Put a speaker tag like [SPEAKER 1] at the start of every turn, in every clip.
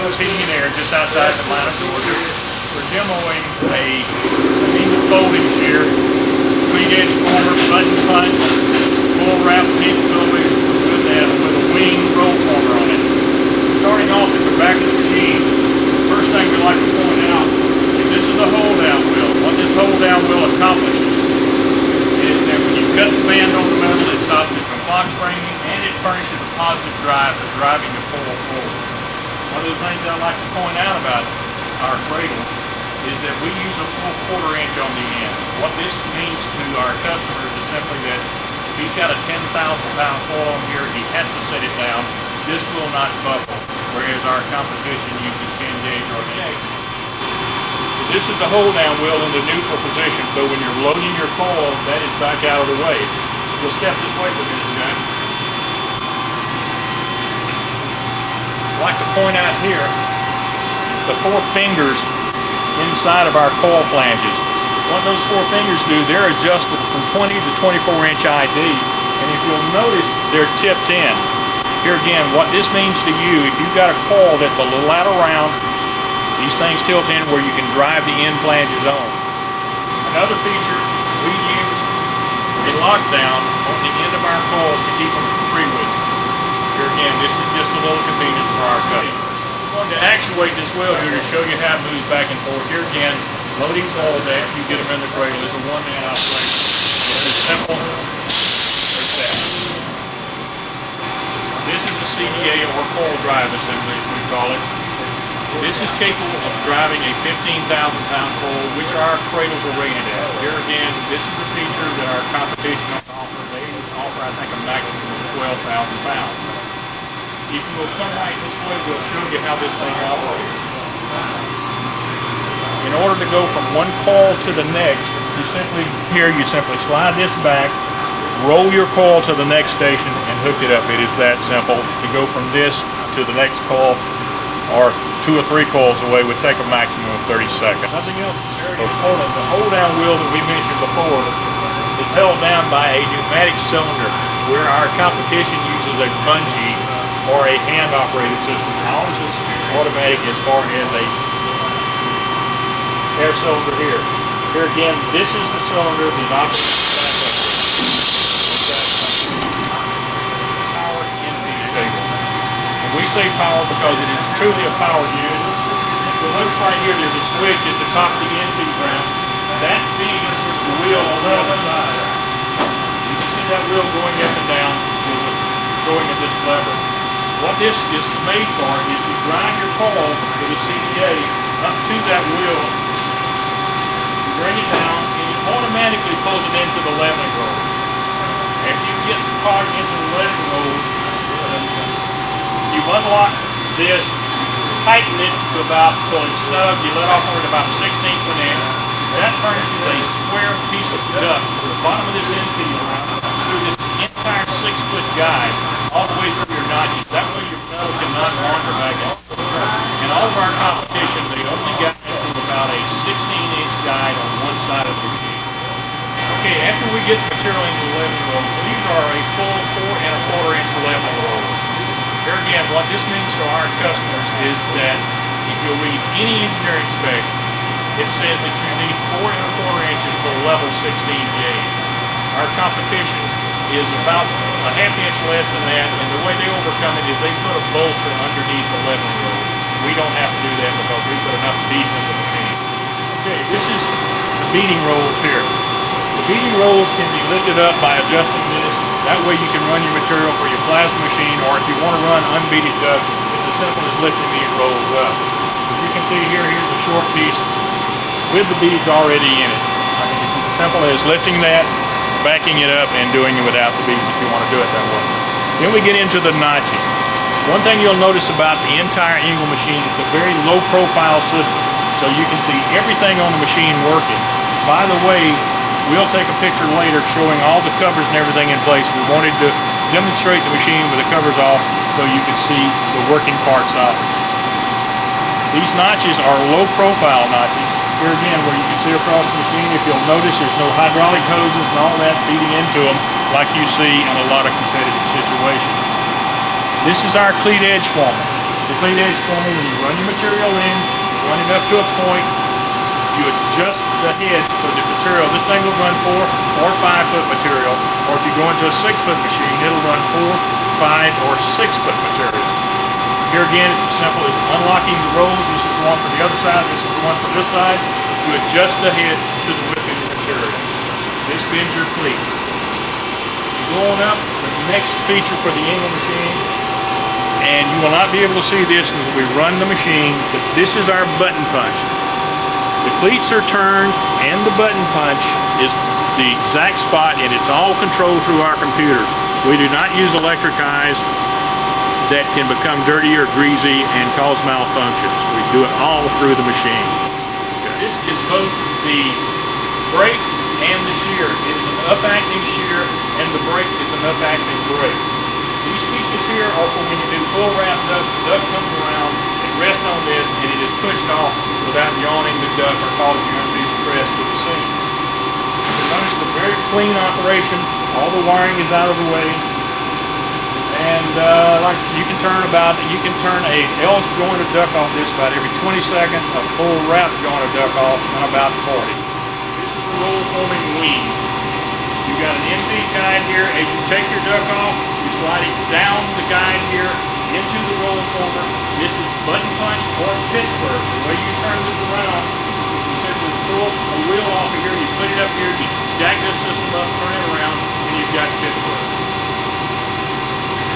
[SPEAKER 1] Hills Heating and Air, just outside Atlanta, Georgia. We're demoing a Sistema Fold Shear, clean edge former, button punch, full wrap capabilities with a wing roll former on it. Starting off at the back of the machine, first thing we like to point out is this is a hold down wheel. What this hold down wheel accomplishes is that when you cut the band on the metal, it stops it from lock springing, and it furnishes a positive drive for driving the coil forward. One of the things I like to point out about our cradles is that we use a full 1/4 inch on the end. What this means to our customers is simply that if he's got a 10,000-pound coil on here, he has to set it down. This will not buckle, whereas our competition uses 10 gauge or 8 gauge. This is the hold down wheel in the neutral position, so when you're loading your coil, that is back out of the way. We'll step this way for a minute, guys. I'd like to point out here the 4 fingers inside of our coil flanges. What those 4 fingers do, they're adjusted from 20 to 24 inch ID, and if you'll notice, they're tipped in. Here again, what this means to you, if you've got a coil that's a little out of round, these things tilt in where you can drive the end flanges on. Another feature, we use a lockdown on the end of our coils to keep them from freewheeling. Here again, this is just a little convenience for our cutting. We're going to actuate this wheel here to show you how it moves back and forth. Here again, loading coils after you get them in the cradle is a one-man operation. It's as simple as that. This is a CDA or coil drive assembly, as we call it. This is capable of driving a 15,000-pound coil, which our cradles are rated at. Here again, this is a feature that our competition offers. They offer, I think, a maximum of 12,000 pounds. If you will come right this way, we'll show you how this thing operates. In order to go from one coil to the next, you simply slide this back, roll your coil to the next station, and hook it up. It is that simple. To go from this to the next coil, or 2 or 3 coils away, would take a maximum of 30 seconds. Nothing else is very important. The hold down wheel that we mentioned before is held down by a pneumatic cylinder, where our competition uses a bungee or a hand operated system. Ours is automatic as far as a air cylinder here. Here again, this is the cylinder that operates power into the cable. And we say power because it is truly a power unit. You'll notice right here there's a switch at the top of the end feed ground. That feeds the wheel on the other side. You can see that wheel going up and down, going at this lever. What this is made for is to grind your coil with a CDA up to that wheel. Bring it down, and it automatically pulls it into the leveling roll. After you get caught into the leveling roll, you unlock this, tighten it to about till it's snug. You let off on it about 1/16 of an inch. That furnishes a square piece of duct to the bottom of this end feed ground through this entire 6-foot guide all the way through your notches. That way your metal cannot wander back in. And all of our competition, they only got into about a 16-inch guide on one side of the machine. Okay, after we get the material into the leveling rolls, these are a full 4 1/4 inch leveling rolls. Here again, what this means to our customers is that if you read any engineering spec, it says that you need 4 1/4 inches for level 16 gauge. Our competition is about a 1/2 inch less than that, and the way they overcome it is they put a bolster underneath the leveling roll. We don't have to do that because we put enough beads in the machine. Okay, this is the beading rolls here. The beading rolls can be lifted up by adjusting this. That way you can run your material for your plasma machine, or if you want to run unbeaded duct, it's as simple as lifting these rolls up. As you can see here, here's a short piece with the beads already in it. It's as simple as lifting that, backing it up, and doing it without the beads if you want to do it that way. Then we get into the notching. One thing you'll notice about the entire Engel machine, it's a very low profile system, so you can see everything on the machine working. By the way, we'll take a picture later showing all the covers and everything in place. We wanted to demonstrate the machine with the covers off so you can see the working parts of it. These notches are low profile notches. Here again, where you can see across the machine, if you'll notice, there's no hydraulic hoses and all that feeding into them like you see in a lot of competitive situations. This is our cleat edge former. the clean edge forming, when you run your material in, run it up to a point, you adjust the heads for the material. This thing will run 4 or 5 foot material, or if you go into a 6 foot machine, it'll run 4, 5, or 6 foot material. Here again, it's as simple as unlocking the rolls. This is the one for the other side, this is the one for this side. You adjust the heads to the width of your material. This bends your cleats. Going up, the next feature for the angle machine, and you will not be able to see this when we run the machine, but this is our button punch. The cleats are turned and the button punch is the exact spot, and it's all controlled through our computers. We do not use electric eyes that can become dirty or greasy and cause malfunctions. We do it all through the machine. This is both the brake and the shear. It is an up-acting shear, and the brake is an up-acting brake. These pieces here are for when you do full wrap duct. The duct comes around, it rests on this, and it is pushed off without yawning the duct or causing undue stress to the seams. So notice the very clean operation. All the wiring is out of the way. And like I said, you can turn a L-jointed duct off this about every 20 seconds, a full wrap jointed duct off in about 40. This is the roll forming wing. You've got an end-feed guide here. As you take your duct off, you slide it down the guide here into the roll former. This is button punch or Pittsburgh. The way you turn this around is you simply pull a wheel off of here, you put it up here, you jack this system up, turn it around, and you've got Pittsburgh.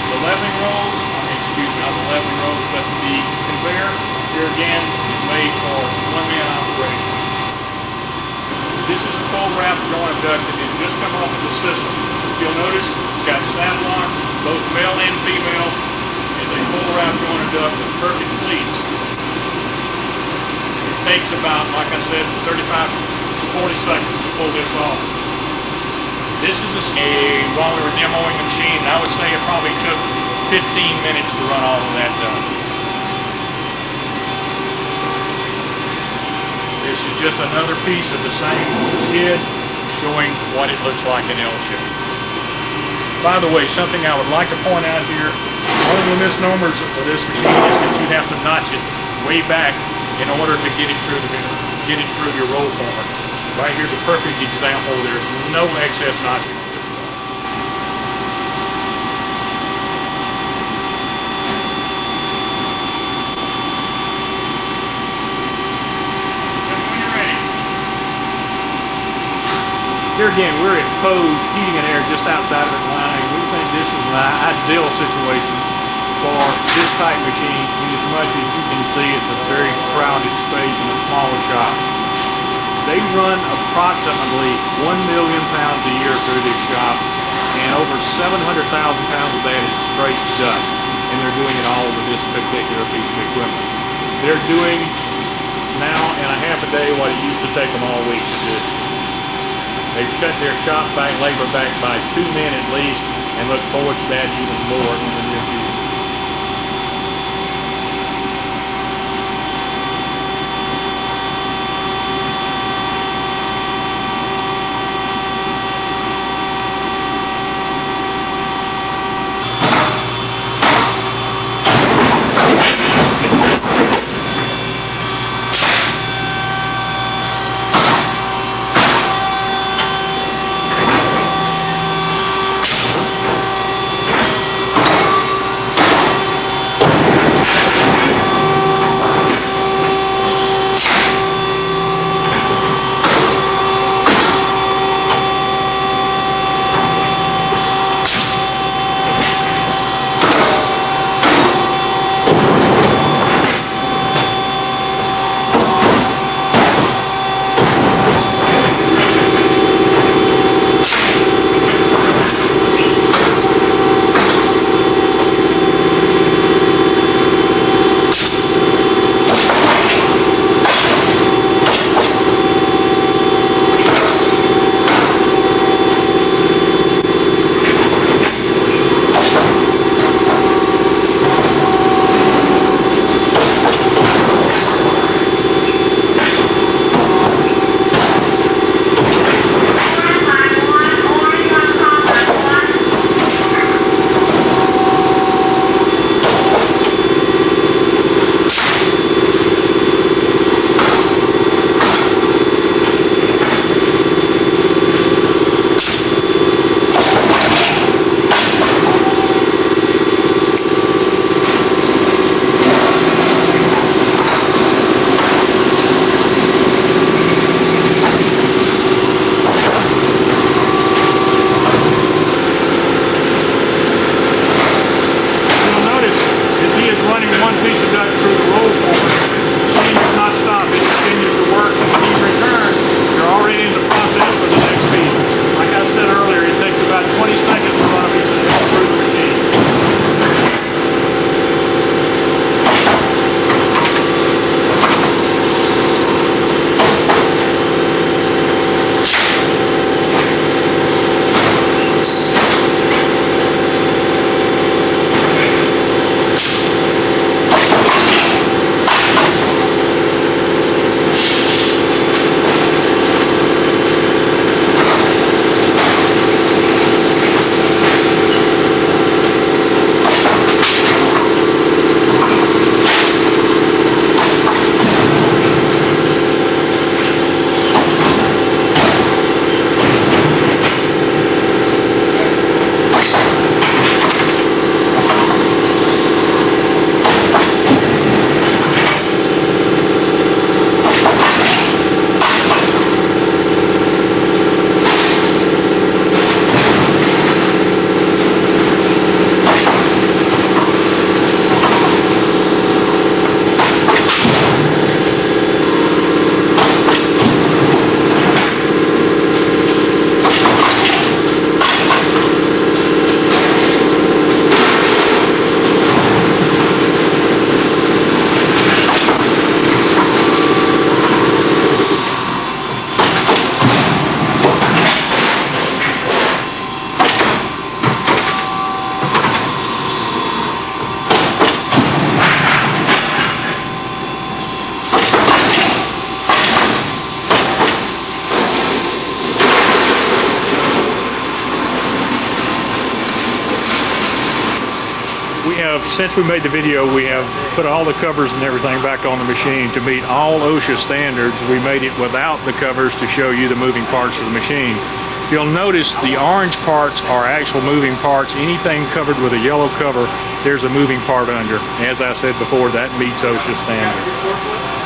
[SPEAKER 1] The leveling rolls, not the leveling rolls, but the conveyor here again is made for one-man operation. This is a full wrap jointed duct that has just come off of the system. You'll notice it's got snap lock, both male and female. It's a full wrap jointed duct with perfect cleats. It takes about, like I said, 35 to 40 seconds to pull this off. This is while we were demoing the machine, I would say it probably took 15 minutes to run all of that done. This is just another piece of the same skid showing what it looks like in L-shape. By the way, something I would like to point out here, one of the misnomers for this machine is that you have to notch it way back in order to get it through your roll former. Right here's a perfect example. There's no excess notching on this one. And when you're ready. Here again, we're at Pose Heating and Air just outside of Atlanta, and we think this is an ideal situation for this type machine, in as much as you can see it's a very crowded space in a smaller shop. They run approximately 1 million pounds a year through this shop, and over 700,000 pounds of that is straight dust, and they're doing it all with this particular piece of equipment. They're doing now in a half a day what it used to take them all week to do. They've cut their shop back, labor back by 2 men at least, and look forward to that even more in the near future. since we made the video, we have put all the covers and everything back on the machine to meet all OSHA standards. We made it without the covers to show you the moving parts of the machine. You'll notice the orange parts are actual moving parts. Anything covered with a yellow cover, there's a moving part under. As I said before, that meets OSHA standards.